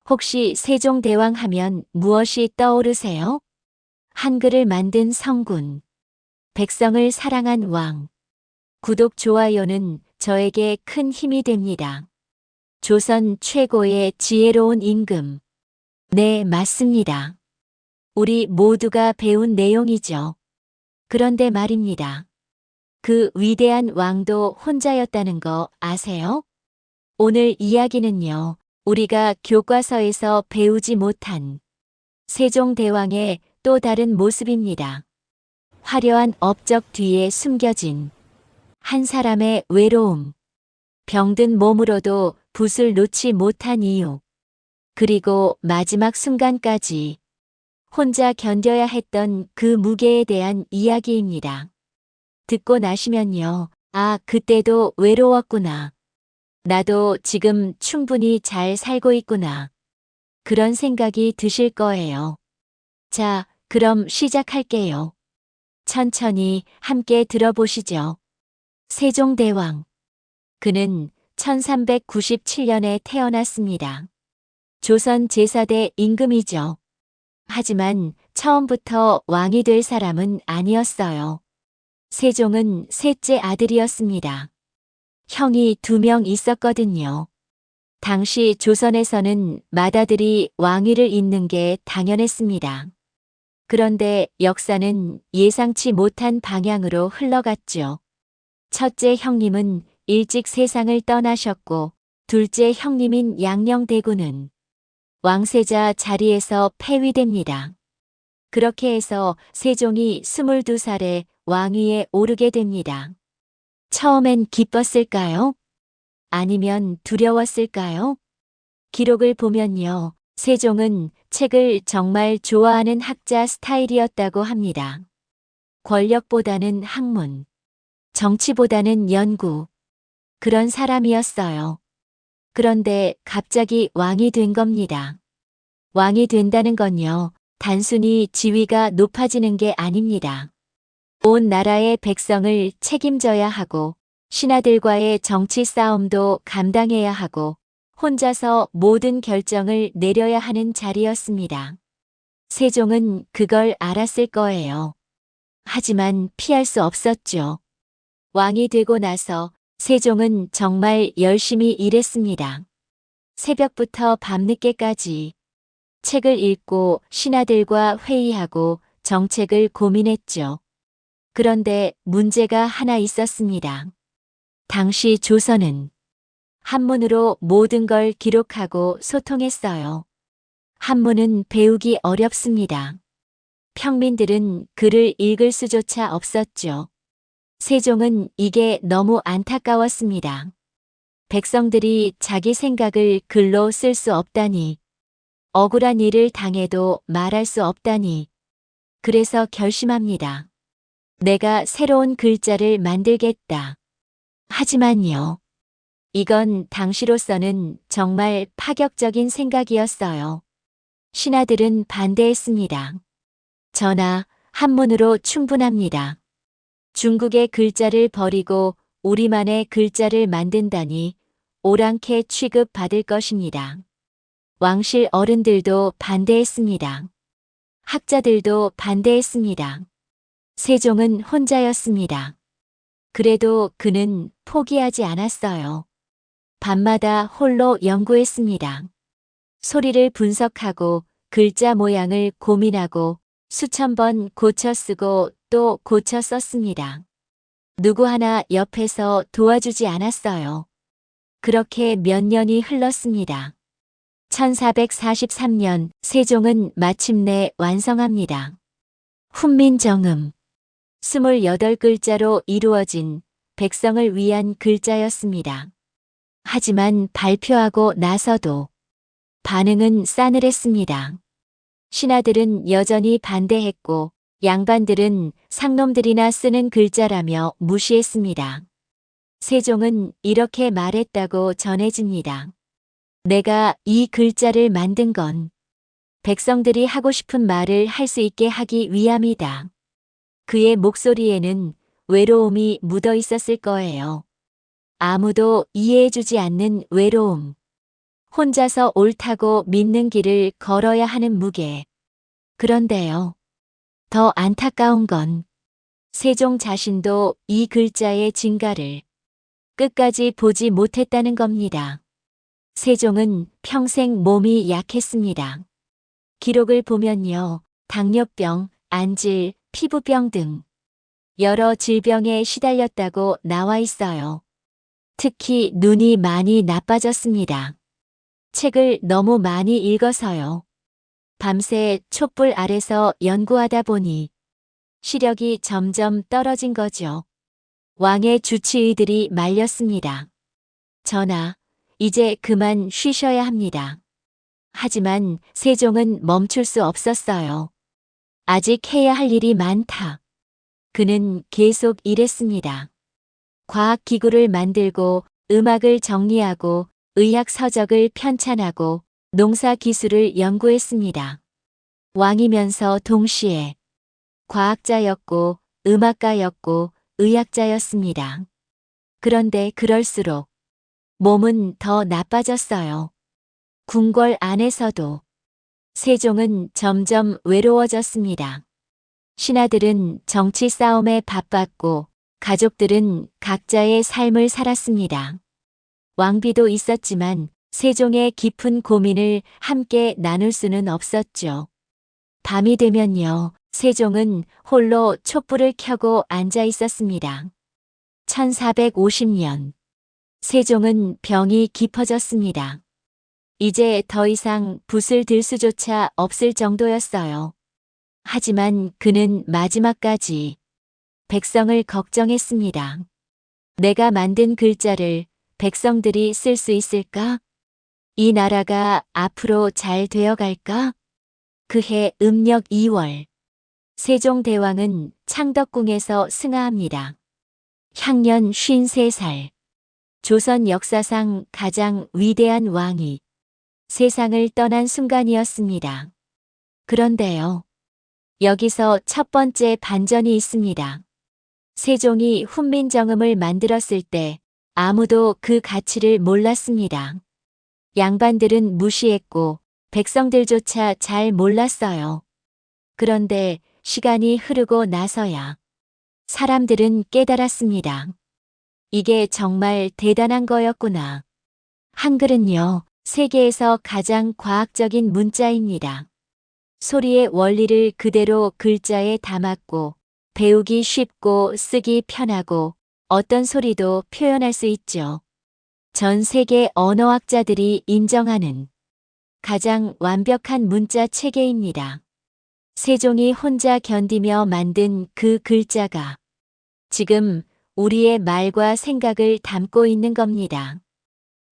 혹시 세종대왕 하면 무엇이 떠오르세요? 한글을 만든 성군, 백성을 사랑한 왕. 구독, 좋아요는 저에게 큰 힘이 됩니다. 조선 최고의 지혜로운 임금. 네, 맞습니다. 우리 모두가 배운 내용이죠. 그런데 말입니다. 그 위대한 왕도 혼자였다는 거 아세요? 오늘 이야기는요, 우리가 교과서에서 배우지 못한 세종대왕의 또 다른 모습입니다. 화려한 업적 뒤에 숨겨진 한 사람의 외로움, 병든 몸으로도 붓을 놓지 못한 이유, 그리고 마지막 순간까지 혼자 견뎌야 했던 그 무게에 대한 이야기입니다. 듣고 나시면요, 아, 그때도 외로웠구나. 나도 지금 충분히 잘 살고 있구나. 그런 생각이 드실 거예요. 자, 그럼 시작할게요. 천천히 함께 들어보시죠. 세종대왕. 그는 1397년에 태어났습니다. 조선 제4대 임금이죠. 하지만 처음부터 왕이 될 사람은 아니었어요. 세종은 셋째 아들이었습니다. 형이 2명 있었거든요. 당시 조선에서는 맏아들이 왕위를 잇는 게 당연했습니다. 그런데 역사는 예상치 못한 방향으로 흘러갔죠. 첫째 형님은 일찍 세상을 떠나셨고, 둘째 형님인 양녕대군은 왕세자 자리에서 폐위됩니다. 그렇게 해서 세종이 22살에 왕위에 오르게 됩니다. 처음엔 기뻤을까요? 아니면 두려웠을까요? 기록을 보면요, 세종은 책을 정말 좋아하는 학자 스타일이었다고 합니다. 권력보다는 학문, 정치보다는 연구, 그런 사람이었어요. 그런데 갑자기 왕이 된 겁니다. 왕이 된다는 건요, 단순히 지위가 높아지는 게 아닙니다. 온 나라의 백성을 책임져야 하고, 신하들과의 정치 싸움도 감당해야 하고, 혼자서 모든 결정을 내려야 하는 자리였습니다. 세종은 그걸 알았을 거예요. 하지만 피할 수 없었죠. 왕이 되고 나서 세종은 정말 열심히 일했습니다. 새벽부터 밤늦게까지 책을 읽고 신하들과 회의하고 정책을 고민했죠. 그런데 문제가 하나 있었습니다. 당시 조선은 한문으로 모든 걸 기록하고 소통했어요. 한문은 배우기 어렵습니다. 평민들은 글을 읽을 수조차 없었죠. 세종은 이게 너무 안타까웠습니다. 백성들이 자기 생각을 글로 쓸 수 없다니, 억울한 일을 당해도 말할 수 없다니, 그래서 결심합니다. 내가 새로운 글자를 만들겠다. 하지만요, 이건 당시로서는 정말 파격적인 생각이었어요. 신하들은 반대했습니다. 전하, 한문으로 충분합니다. 중국의 글자를 버리고 우리만의 글자를 만든다니 오랑캐 취급받을 것입니다. 왕실 어른들도 반대했습니다. 학자들도 반대했습니다. 세종은 혼자였습니다. 그래도 그는 포기하지 않았어요. 밤마다 홀로 연구했습니다. 소리를 분석하고 글자 모양을 고민하고 수천 번 고쳐 쓰고 또 고쳐 썼습니다. 누구 하나 옆에서 도와주지 않았어요. 그렇게 몇 년이 흘렀습니다. 1443년 세종은 마침내 완성합니다. 훈민정음. 28글자로 이루어진 백성을 위한 글자였습니다. 하지만 발표하고 나서도 반응은 싸늘했습니다. 신하들은 여전히 반대했고 양반들은 상놈들이나 쓰는 글자라며 무시했습니다. 세종은 이렇게 말했다고 전해집니다. 내가 이 글자를 만든 건 백성들이 하고 싶은 말을 할 수 있게 하기 위함이다. 그의 목소리에는 외로움이 묻어 있었을 거예요. 아무도 이해해주지 않는 외로움. 혼자서 옳다고 믿는 길을 걸어야 하는 무게. 그런데요. 더 안타까운 건 세종 자신도 이 글자의 진가를 끝까지 보지 못했다는 겁니다. 세종은 평생 몸이 약했습니다. 기록을 보면요. 당뇨병, 안질, 피부병 등 여러 질병에 시달렸다고 나와 있어요. 특히 눈이 많이 나빠졌습니다. 책을 너무 많이 읽어서요. 밤새 촛불 아래서 연구하다 보니 시력이 점점 떨어진 거죠. 왕의 주치의들이 말렸습니다. 전하, 이제 그만 쉬셔야 합니다. 하지만 세종은 멈출 수 없었어요. 아직 해야 할 일이 많다. 그는 계속 일했습니다. 과학기구를 만들고 음악을 정리하고 의학 서적을 편찬하고 농사기술을 연구했습니다. 왕이면서 동시에 과학자였고 음악가였고 의학자였습니다. 그런데 그럴수록 몸은 더 나빠졌어요. 궁궐 안에서도 세종은 점점 외로워졌습니다. 신하들은 정치 싸움에 바빴고 가족들은 각자의 삶을 살았습니다. 왕비도 있었지만 세종의 깊은 고민을 함께 나눌 수는 없었죠. 밤이 되면요, 세종은 홀로 촛불을 켜고 앉아 있었습니다. 1450년, 세종은 병이 깊어졌습니다. 이제 더 이상 붓을 들 수조차 없을 정도였어요. 하지만 그는 마지막까지 백성을 걱정했습니다. 내가 만든 글자를 백성들이 쓸 수 있을까? 이 나라가 앞으로 잘 되어갈까? 그해 음력 2월, 세종대왕은 창덕궁에서 승하합니다. 향년 53살, 조선 역사상 가장 위대한 왕이 세상을 떠난 순간이었습니다. 그런데요, 여기서 첫 번째 반전이 있습니다. 세종이 훈민정음을 만들었을 때 아무도 그 가치를 몰랐습니다. 양반들은 무시했고 백성들조차 잘 몰랐어요. 그런데 시간이 흐르고 나서야 사람들은 깨달았습니다. 이게 정말 대단한 거였구나. 한글은요, 세계에서 가장 과학적인 문자입니다. 소리의 원리를 그대로 글자에 담았고 배우기 쉽고 쓰기 편하고 어떤 소리도 표현할 수 있죠. 전 세계 언어학자들이 인정하는 가장 완벽한 문자 체계입니다. 세종이 혼자 견디며 만든 그 글자가 지금 우리의 말과 생각을 담고 있는 겁니다.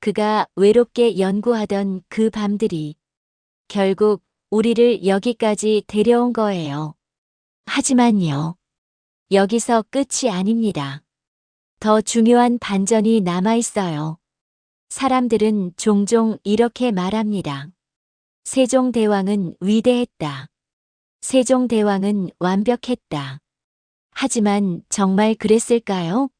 그가 외롭게 연구하던 그 밤들이 결국 우리를 여기까지 데려온 거예요. 하지만요, 여기서 끝이 아닙니다. 더 중요한 반전이 남아 있어요. 사람들은 종종 이렇게 말합니다. 세종대왕은 위대했다. 세종대왕은 완벽했다. 하지만 정말 그랬을까요?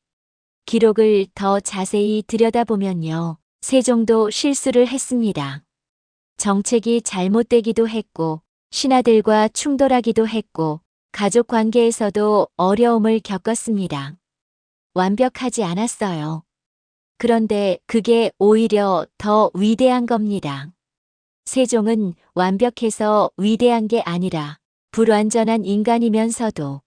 기록을 더 자세히 들여다보면요, 세종도 실수를 했습니다. 정책이 잘못되기도 했고, 신하들과 충돌하기도 했고, 가족 관계에서도 어려움을 겪었습니다. 완벽하지 않았어요. 그런데 그게 오히려 더 위대한 겁니다. 세종은 완벽해서 위대한 게 아니라 불완전한 인간이면서도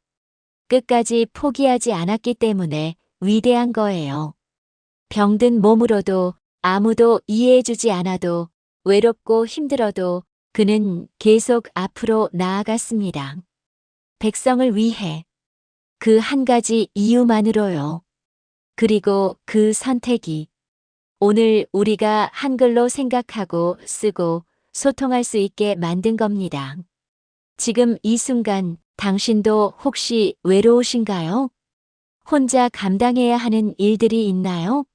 끝까지 포기하지 않았기 때문에 위대한 거예요. 병든 몸으로도 아무도 이해해주지 않아도 외롭고 힘들어도 그는 계속 앞으로 나아갔습니다. 백성을 위해 그 한 가지 이유만으로요. 그리고 그 선택이 오늘 우리가 한글로 생각하고 쓰고 소통할 수 있게 만든 겁니다. 지금 이 순간 당신도 혹시 외로우신가요? 혼자 감당해야 하는 일들이 있나요?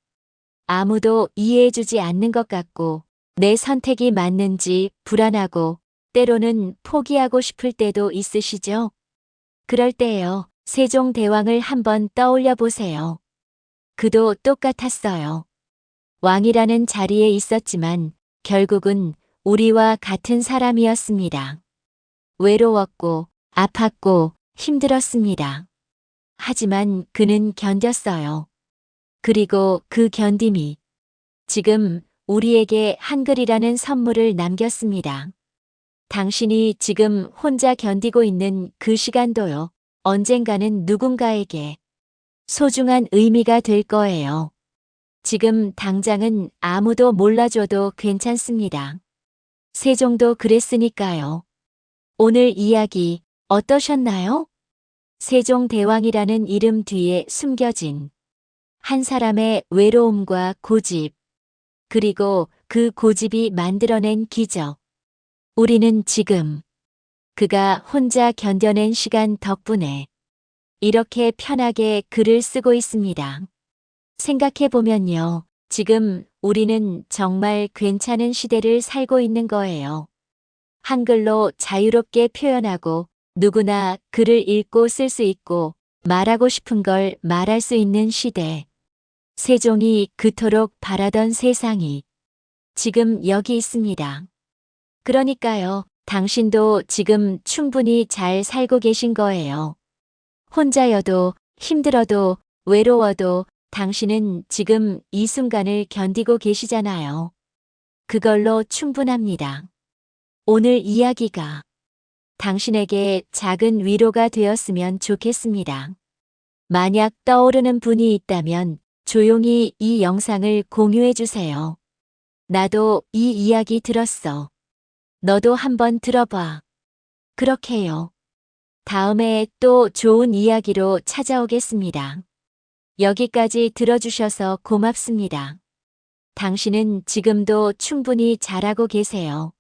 아무도 이해해주지 않는 것 같고 내 선택이 맞는지 불안하고 때로는 포기하고 싶을 때도 있으시죠? 그럴 때요, 세종대왕을 한번 떠올려 보세요. 그도 똑같았어요. 왕이라는 자리에 있었지만 결국은 우리와 같은 사람이었습니다. 외로웠고, 아팠고, 힘들었습니다. 하지만 그는 견뎠어요. 그리고 그 견딤이 지금 우리에게 한글이라는 선물을 남겼습니다. 당신이 지금 혼자 견디고 있는 그 시간도요, 언젠가는 누군가에게 소중한 의미가 될 거예요. 지금 당장은 아무도 몰라줘도 괜찮습니다. 세종도 그랬으니까요. 오늘 이야기 어떠셨나요? 세종대왕이라는 이름 뒤에 숨겨진 한 사람의 외로움과 고집, 그리고 그 고집이 만들어낸 기적. 우리는 지금 그가 혼자 견뎌낸 시간 덕분에 이렇게 편하게 글을 쓰고 있습니다. 생각해보면요. 지금 우리는 정말 괜찮은 시대를 살고 있는 거예요. 한글로 자유롭게 표현하고 누구나 글을 읽고 쓸 수 있고 말하고 싶은 걸 말할 수 있는 시대. 세종이 그토록 바라던 세상이 지금 여기 있습니다. 그러니까요. 당신도 지금 충분히 잘 살고 계신 거예요. 혼자여도 힘들어도 외로워도 당신은 지금 이 순간을 견디고 계시잖아요. 그걸로 충분합니다. 오늘 이야기가 당신에게 작은 위로가 되었으면 좋겠습니다. 만약 떠오르는 분이 있다면 조용히 이 영상을 공유해 주세요. 나도 이 이야기 들었어. 너도 한번 들어봐. 그렇게요. 다음에 또 좋은 이야기로 찾아오겠습니다. 여기까지 들어주셔서 고맙습니다. 당신은 지금도 충분히 잘하고 계세요.